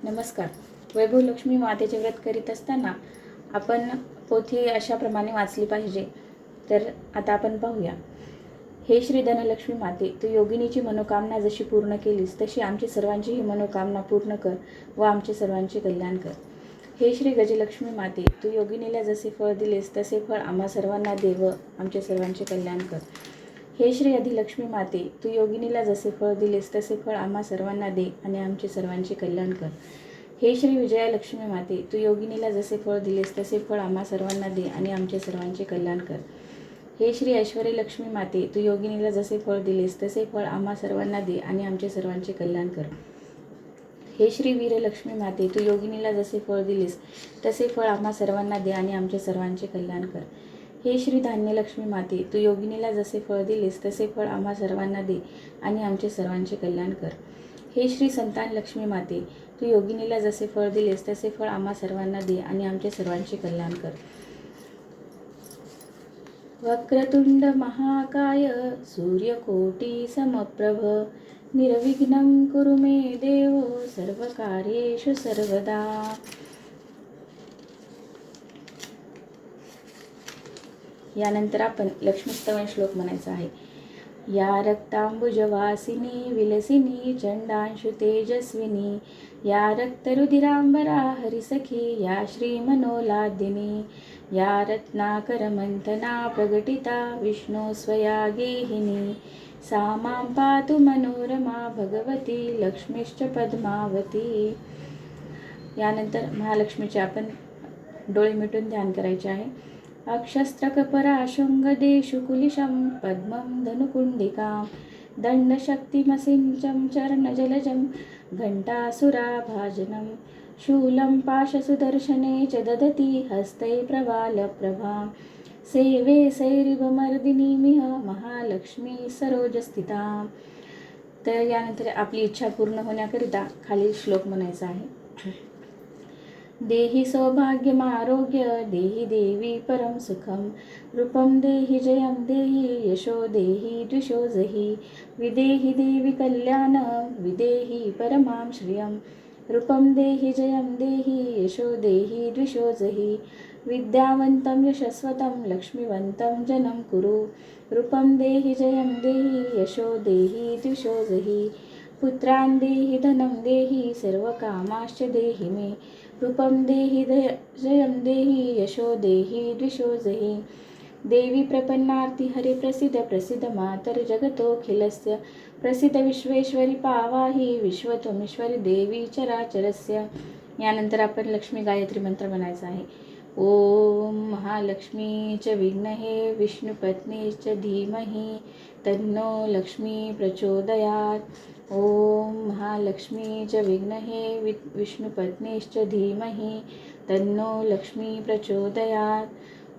नमस्कार. वैभव लक्ष्मी मातेचे व्रत करीत असताना आपण पोथी अशाप्रमाणे वाचली पाहिजे. तर आता आपण पाहूया. हे श्री धनलक्ष्मी माते, तू योगिनीची मनोकामना जशी पूर्ण केलीस तशी आमची सर्वांची ही मनोकामना पूर्ण कर व आमचे सर्वांचे कल्याण कर. हे श्री गजलक्ष्मी माते, तू योगिनीला जसे फळ दिलेस तसे फळ आम्हा सर्वांना दे व आमचे सर्वांचे कल्याण कर. हे श्री अधिलक्ष्मी माते, तू योगिनीला जसे फळ दिलेस तसे फळ आम्हा सर्वांना दे आणि आमचे सर्वांचे कल्याण कर. हे श्री विजयालक्ष्मी माते, तू योगिनीला जसे फळ दिलेस तसे फळ आम्हा सर्वांना दे आणि आमचे सर्वांचे कल्याण कर. हे श्री ऐश्वर्यलक्ष्मी माते, तू योगिनीला जसे फळ दिलेस तसे फळ आम्हा सर्वांना दे आणि आमचे सर्वांचे कल्याण कर. हे श्री वीरलक्ष्मी माते, तू योगिनीला जसे फळ दिलेस तसे फळ आम्हा सर्वांना दे आणि आमचे सर्वांचे कल्याण कर. हे श्री धान्यलक्ष्मी माते, तू योगिनीला जसे फळ दिलेस तसे फळ आम्हा सर्वांना दे आणि आमचे सर्वांचे कल्याण कर. हे श्री संतान लक्ष्मी माते, तू योगिनीला जसे फळ दिलेस तसे फळ आम्हा सर्वांना दे आणि आमचे सर्वांचे कल्याण कर. वक्रतुंड महाकाय सूर्यकोटी समप्रभ निर्विघ्नं कुरु मे देव सर्वकार्येषु सर्वदा. यानंतर आपण लक्ष्मीस्तवन श्लोक म्हणायचा आहे. या रक्तांबुजवासिनी विलसिनी चंडांशु तेजस्विनी या रक्तरुधिरांबरा हरिसखी या श्रीमनोलादिनी या रत्नाकरमंथना प्रगटिता विष्णू स्वया गेहिनी सा मां पातु मनोरमा भगवती लक्ष्मीश्च पद्मावती. यानंतर महालक्ष्मीचे आपण डोळे मिटून ध्यान करायचे आहे. अक्षस्त्रकपराशुंगदेषु कुलिशं पद्मं धनुकुण्डिकां दण्डशक्तिमसिञ्चं चरणजलजं घण्टासुराभाजनं शूलं पाशसुदर्शने च ददति हस्तै प्रवालप्रभां सेवे सैरिवमर्दिनीमिह महालक्ष्मी सरोजस्थितां. तर यानंतर आपली इच्छा पूर्ण होण्याकरिता खालील श्लोक म्हणायचा आहे. देहि सौभाग्यमारोग्य देहि देवी परम सुखम रूपम देहि जयं देहि यशो देहि द्विषो जहि विदेहि देवी कल्याण विदेहि परमां श्रियं रूपम देहि जयं देहि यशो देहि द्विषो जहि विद्यावन्तं यशस्वतं लक्ष्मीवन्तं जनं कुरु रूपं देहि जयं देहि यशो देहि द्विषो जहि पुत्रान् देहि धनं देहि सर्वकामाश्च देहि मे रूपं देहि जयं देहि यशो देहि द्विषो जहि देवी प्रपन्नार्ति हरे प्रसिद्ध प्रसिद्ध मातर जगतोऽखिलस्य प्रसिद्ध विश्वेश्वरी पावाहि विश्वतोमेश्वरी देवी चराचरस्य. यानंतर आपण लक्ष्मी गायत्री मंत्र म्हणायचा आहे. ओम महालक्ष्मी च विद्महे विष्णुपत्नी च धीमहि तन्नो लक्ष्मी प्रचोदयात्. ओम महालक्ष्मी च विद्महे विष्णुपत्नीश्च धीमहि तन्नो लक्ष्मी प्रचोदयात्.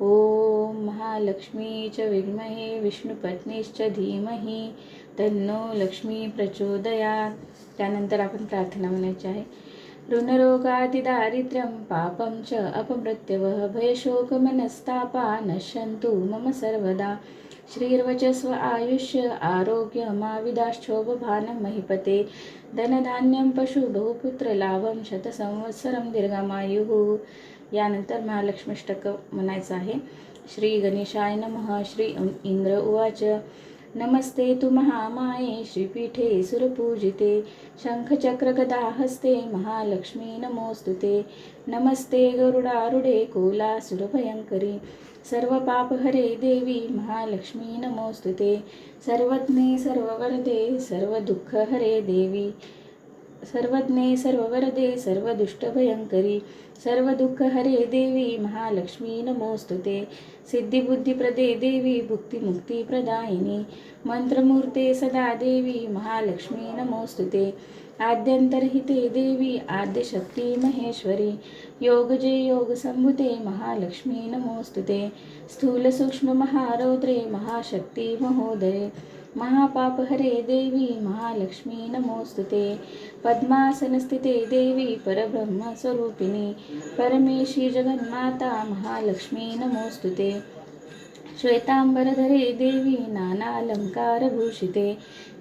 ओम महालक्ष्मी च विद्महे विष्णुपत्नीश्च धीमहि तन्नो लक्ष्मी प्रचोदयात्. त्यानंतर आपण प्रार्थना म्हणायची आहे. ऋणरोगादिदारिद्र्यं पापं च अपमृत्यवः भयशोकमनस्तापा नश्यन्तु मम सर्वदा. श्रीर्वचस्व आयुष्य आरोग्यमाविदाश्चोपभानं महीपते धनधान्यं पशु बहुपुत्र लाभं शतसंवत्सरं दीर्घमायुः. यानंतर महालक्ष्मीष्टक म्हणायचं आहे. श्री गणेशाय नमः. श्री इंद्र उवाच. नमस्ते तु महामाये श्रीपीठे सुरपूजिते शंखचक्रगदाहस्ते महालक्ष्मी नमोस्तुते. नमस्ते गरुडारूढे कोलासुरभयंकरी सर्वपापहरे देवी महालक्ष्मी नमोस्तुते. सर्वज्ञे सर्ववरदे सर्वदुःखहरे देवी सर्वज्ञे सर्ववरदे सर्वदुष्टभयंकरी सर्वदुःखहरे देवी महालक्ष्मी नमोस्तुते. सिद्धिबुद्धिप्रदे देवी भुक्तिमुक्तिप्रदायिनी मंत्रमूर्ते सदा देवी महालक्ष्मी नमोस्तुते. आद्यंतरहिते देवी आद्यशक्ती महेश्वरी योगजे योगसंभुते महालक्ष्मी नमोस्तुते. स्थूलसूक्ष्म महारौद्रे महाशक्ती महोदये महापापहरे देवी महालक्ष्मी नमोस्तुते. पद्मासनस्थिते देवी परब्रह्मस्वरूपिणी परमेशी जगन्माता महालक्ष्मी नमोस्तुते. श्वेतांबरधरे देवी नानालंकारभूषिते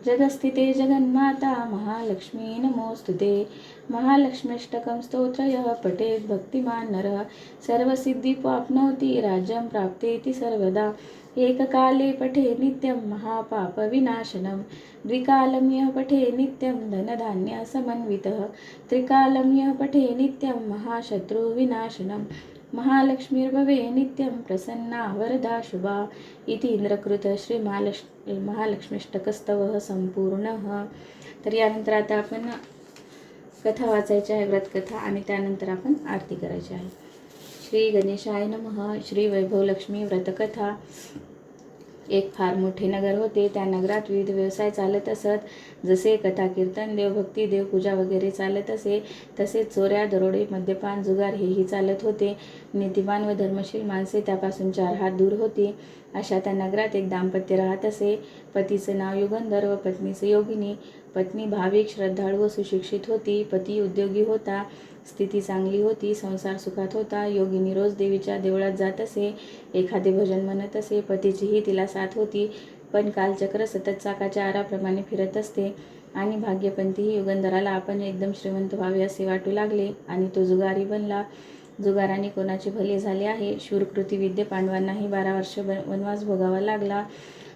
जगस्थिते जगन्माता महालक्ष्मी नमोस्तुते. महालक्ष्मीष्टकं स्तोत्र यः पठेत् भक्तिमान् नरः सर्वसिद्धिप्राप्नोति राज्यं प्राप्तेति सर्वदा। एककाले पठे नित्यं महापापविनाशनं द्विकालं यः पठे नित्यं धनधान्यसमन्वितः त्रिकालं यः पठे नित्यं महाशत्रुविनाशनं महालक्ष्मीर्भवे नित्यं प्रसन्ना वरदा शुभा इति इंद्रकृत श्री महालक्ष्मीष्टकस्तवः संपूर्णः। तर यानंतर आता आपण कथा वाचायची आहे, व्रतकथा, आणि त्यानंतर आपण आरती करायची आहे। श्री गणेशाय नमः। श्री वैभवलक्ष्मी व्रतकथा। एक फार मोठे नगर होते। त्या नगरात विविध व्यवसाय चालत असत। जसे कथा कीर्तन, देवभक्ती, देवपूजा वगैरे चालत असे, तसेच चोऱ्या, दरोडे, मद्यपान, जुगार हेही चालत होते। नीतिमान व धर्मशील माणसे त्यापासून 4 हात दूर होती। अशा त्या नगरात एक दाम्पत्य राहत असे। पतीचं नाव युगंधर व पत्नीचं योगिनी। पत्नी भाविक, श्रद्धाळू व सुशिक्षित होती। पती उद्योगी होता। स्थिती चांगली होती। संसार सुखात होता। योगिनी रोज देवीच्या देवळात जात असे। एखादे भजन म्हणत असे। पतीचीही तिला साथ होती, पण कालचक्र सतत चाकाच्या आराप्रमाणे फिरत असते आणि भाग्यपंथीही युगंधराला आपण एकदम श्रीमंत व्हावे असे वाटू लागले आणि तो जुगारी बनला। जुगाराने कोणाचे भले झाले आहे। शूरकृती विद्ये पांडवांनाही 12 वर्ष वनवास भोगावा लागला।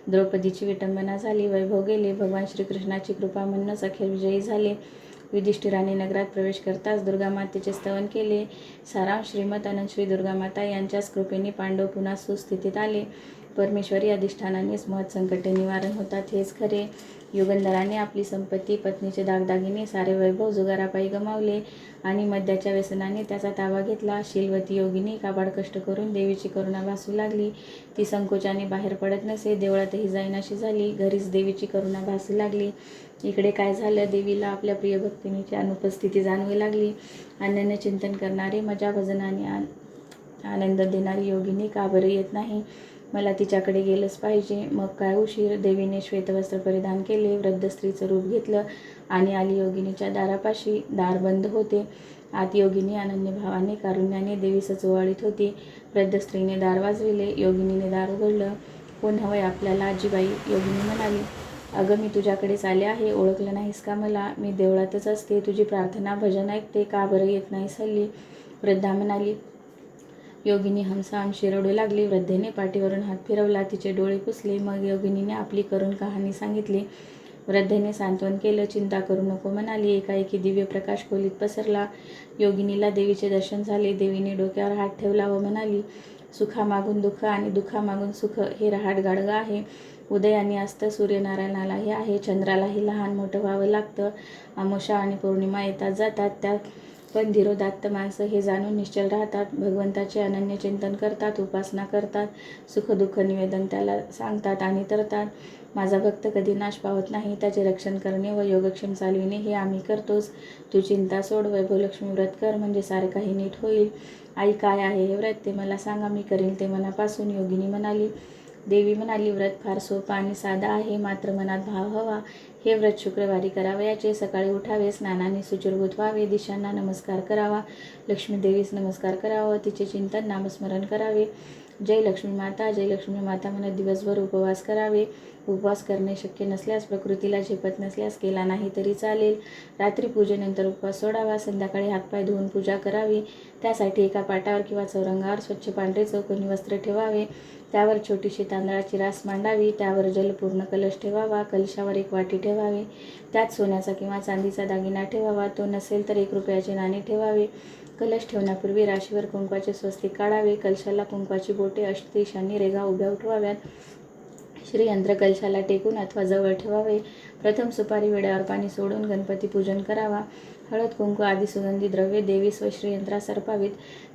द्रौपदीची विटंबना झाली। वैभव गेले। भगवान श्रीकृष्णाची कृपा म्हणूनच अखेर विजयी झाले। युधिष्ठिराने नगरात प्रवेश करताच दुर्गामातेचे स्तवन केले। सारांश श्रीमत अनंत श्री दुर्गामाता यांच्याच कृपेने पांडव पुन्हा सुस्थितीत आले। परमेश्वरी अधिष्ठानानेच महत् संकटे निवारण होतात हेच खरे। युगंधराने आपली संपत्ती, पत्नीचे दागदागिने, सारे वैभव जुगारापायी गमावले आणि मद्याच्या व्यसनाने त्याचा ताबा घेतला। शीलवती योगिनी काबाड कष्ट करून देवीची करुणा भासू लागली। ती संकोचाने बाहेर पडत नसे। देवळातही जाईनाशी झाली। घरीच देवीची करुणा भासू लागली। इकडे काय झालं? देवीला आपल्या प्रिय भक्तिनीची अनुपस्थिती जाणवू लागली। अनन्य चिंतन करणारी, मजा भजनाने आनंद देणारी योगिनी का बरं येत नाही? मला तिच्याकडे गेलंच पाहिजे। मग काय उशीर? देवीने श्वेतवस्त्र परिधान केले, वृद्ध स्त्रीचं रूप घेतलं आणि आली योगिनीच्या दारापाशी। दार बंद होते। आत योगिनी अनन्य भावाने, कारुण्याने देवीस चोवाळीत होती। वृद्ध स्त्रीने दार वाजविले। योगिनीने दार उघडलं। कोण हवंय आपल्याला आजीबाई? योगिनी म्हणाली, अगं मी तुझ्याकडेच आले आहे। ओळखलं नाहीस का मला? मी देवळातच असते। तुझी प्रार्थना भजन ऐकते। का बरं येत नाहीस हल्ली? वृद्धा म्हणाली। योगिनी हमसाहमशी रडू लागली। वृद्धेने पाठीवरून हात फिरवला, तिचे डोळे पुसले। मग योगिनीने आपली करुण कहाणी सांगितली। वृद्धेने सांत्वन केलं, चिंता करू नको म्हणाली। एकाएकी दिव्य प्रकाश खोलीत पसरला। योगिनीला देवीचे दर्शन झाले। देवीने डोक्यावर हात ठेवला व म्हणाली, सुखामागून दुःख आणि दुःखामागून सुख हे रहाट गाडगं आहे। उदय आणि अस्त सूर्यनारायणालाही आहे, चंद्रालाही लहान मोठं व्हावं लागतं। अमावस्या आणि पौर्णिमा येतात जातात, त्यात पण धीरोदात्त माणसं हे जाणून निश्चल राहतात, भगवंताचे अनन्य चिंतन करतात, उपासना करतात, सुखदुःख निवेदन त्याला सांगतात आणि तरतात। माझा भक्त कधी नाश पावत नाही, त्याचे रक्षण करणे व योगक्षेम चालविणे हे आम्ही करतोच। तू चिंता सोड, वैभवलक्ष्मी व्रत कर, म्हणजे सारं काही नीट होईल। आई, काय आहे हे व्रत ते मला सांगा, मी करीन ते मनापासून। योगिनी म्हणाली। देवी म्हणाली, व्रत फार सोपं आणि साधं आहे, मात्र मनात भाव हवा। हे व्रत शुक्रवारी करावयाचे। सकाळी उठावे, स्नानाने शुचिर्भूत व्हावे, दिशांना नमस्कार करावा, लक्ष्मी देवीस नमस्कार करावा, तिचे चिंतन नामस्मरण करावे। जय लक्ष्मी माता, जय लक्ष्मी माता म्हणत दिवसभर उपवास करावे। उपवास करणे शक्य नसल्यास, प्रकृतीला झेपत नसल्यास केला नाही तरी चालेल। रात्री पूजेनंतर उपवास सोडावा। संध्याकाळी हातपाय धुवून पूजा करावी। त्यासाठी एका पाटावर किंवा चौरंगावर स्वच्छ पांढरे चौकोनी वस्त्र ठेवावे। त्यावर छोटीशी तांदळाची रास मांडावी। त्यावर जलपूर्ण कलश ठेवावा। कलशावर एक वाटी ठेवावी। त्यात सोन्याचा किंवा चांदीचा दागिना ठेवावा। तो नसेल तर 1 रुपयाचे नाणे ठेवावे। कलश ठेवण्यापूर्वी राशीवर कुंकवाचे स्वस्तिक काढावे। कलशाला कुंकवाची बोटे अष्टदिशांनी रेघा उभ्या उठवाव्यात। श्रीयंत्र कलशाला टेकून अथवा जवळ ठेवावे। प्रथम सुपारी विड्यावर पाणी सोडून गणपती पूजन करावा। हळद, कुंकू आदी सुगंधी द्रव्ये देवीस व श्रीयंत्रास अर्पावीत।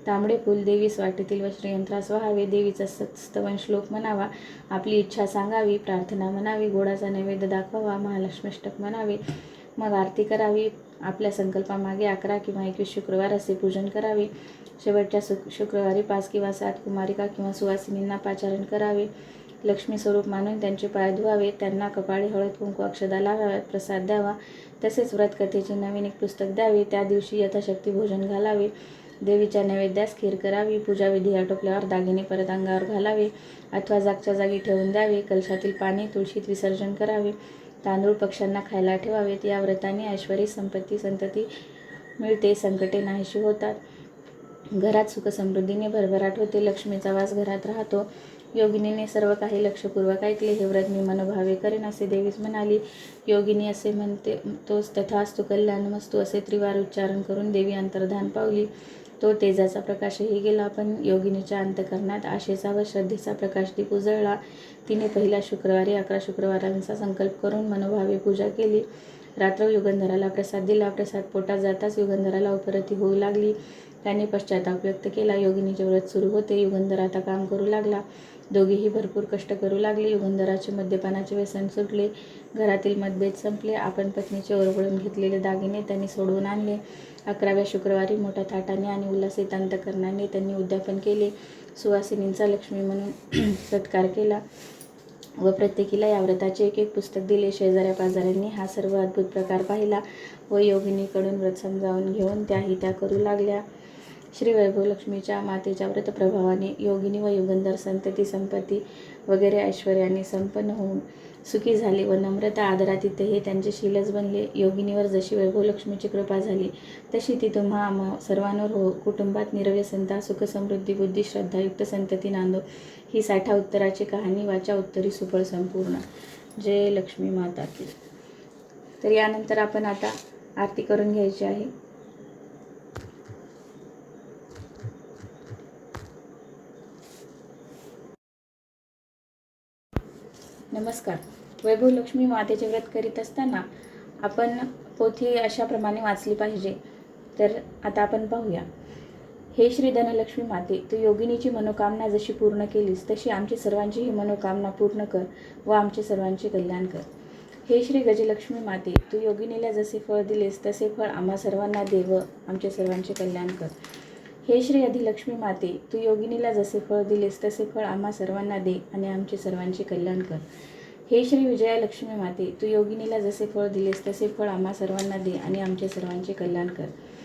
तांबडे फूल देवीस वाटेतील व श्रीयंत्रास वाहावे। देवीचा स्तवन श्लोक म्हणावा। आपली इच्छा सांगावी, प्रार्थना म्हणावी, गोडाचा नैवेद्य दाखवावा, महालक्ष्मीष्टक म्हणावे। मग आरती करावी। आपल्या संकल्पामागे 11 किंवा 21 शुक्रवार असे पूजन करावे। शेवटच्या शुक्रवारी 5 किंवा 7 कुमारिका किंवा सुवासिनींना पाचारण करावे। लक्ष्मी स्वरूप मानून त्यांचे पाय धुवावे। त्यांना कपाळी हळद, कुंकू, अक्षदा लावाव्यात, प्रसाद द्यावा। तसेच व्रतकथेचे नवीन एक पुस्तक द्यावे। त्या दिवशी यथाशक्ती भोजन घालावे। देवीच्या नैवेद्यास खीर करावी। पूजाविधी आटोपल्यावर दागिने परत अंगावर घालावे अथवा जागच्या जागी ठेवून द्यावे। कलशातील पाणी तुळशीत विसर्जन करावे। तांदूळ पक्ष्यांना खायला ठेवावेत। या व्रताने ऐश्वरी, संपत्ती, संतती मिळते, संकटे नाहीशी होतात, घरात सुखसमृद्धीने भरभराट होते, लक्ष्मीचा वास घरात राहतो. योगिनीने सर्व काही लक्षपूर्वक ऐकले. हे व्रत मी मनोभावे करेन असे देवीस म्हणाली. योगिनी असे म्हणते तोच तथास्तु कल्याणमस्तु असे त्रिवार उच्चारण करून देवी अंतर्धान पावली. तो तेजाचा प्रकाशही गेला, पण योगिनीच्या अंतःकरणात आशेचा व श्रद्धेचा प्रकाशदीप उजळला. तिने पहिल्या शुक्रवारी 11 शुक्रवारांचा संकल्प करून मनोभावे पूजा केली. रात्र युगंधराला प्रसाद दिला. प्रसाद पोटात जाताच युगंधराला उपरती होऊ लागली. त्याने पश्चाताप व्यक्त केला. योगिनीचे व्रत सुरू होते. युगंधर आता काम करू लागला. दोघेही भरपूर कष्ट करू लागले. युगंधराचे मद्यपानाचे व्यसन सुटले. घरातील मतभेद संपले. आपण पत्नीचे ओरबळून घेतलेले दागिने त्यांनी सोडवून आणले. 11व्या शुक्रवारी मोठ्या थाटाने आणि उल्हासित अंतःकरणाने त्यांनी उद्यापन केले. सुवासिनींचा लक्ष्मी म्हणून सत्कार केला व प्रत्येकीला या व्रताचे एक पुस्तक दिले. शेजाऱ्या पाजाऱ्यांनी हा सर्व अद्भुत प्रकार पाहिला व योगिनीकडून व्रत समजावून घेऊन त्याही त्या करू लागल्या. श्री वैभव लक्ष्मीच्या मातेच्या व्रतप्रभावाने योगिनी व युगंधर संतती संपत्ती वगैरे ऐश्वर्याने संपन्न होऊन सुखी झाले व नम्रता आदरातिथ्य त्यांचे शीलच बनले. योगिनीवर जशी वैभव लक्ष्मीची कृपा झाली तशी ती तुम्हा सर्वांवर हो. कुटुंबात निरव्यसनता, सुखसमृद्धी, बुद्धी, श्रद्धायुक्त संतती नांदो. ही 60 उत्तराची कहाणी वाचा उत्तरी सुफळ संपूर्ण. जय लक्ष्मी माता की. तर यानंतर आपण आता आरती करून घ्यायची आहे. नमस्कार. वैभव लक्ष्मी मातेचे व्रत करीत असताना आपण पोथी अशाप्रमाणे वाचली पाहिजे. तर आता आपण पाहूया. हे श्री धनलक्ष्मी माते, तू योगिनीची मनोकामना जशी पूर्ण केलीस तशी आमची सर्वांची ही मनोकामना पूर्ण कर व आमचे सर्वांचे कल्याण कर. हे श्री गजलक्ष्मी माते, तू योगिनीला जसे फळ दिलेस तसे फळ आम्हा सर्वांना दे व आमचे सर्वांचे कल्याण कर. हे श्री अधिलक्ष्मी माते, तू योगिनीला जसे फळ दिलेस तसे फळ आम्हा सर्वांना दे आणि आमचे सर्वांचे कल्याण कर. हे श्री विजयालक्ष्मी माते, तू योगिनीला जसे फळ दिलेस तसे फळ आम्हा सर्वांना दे आणि आमचे सर्वांचे कल्याण कर.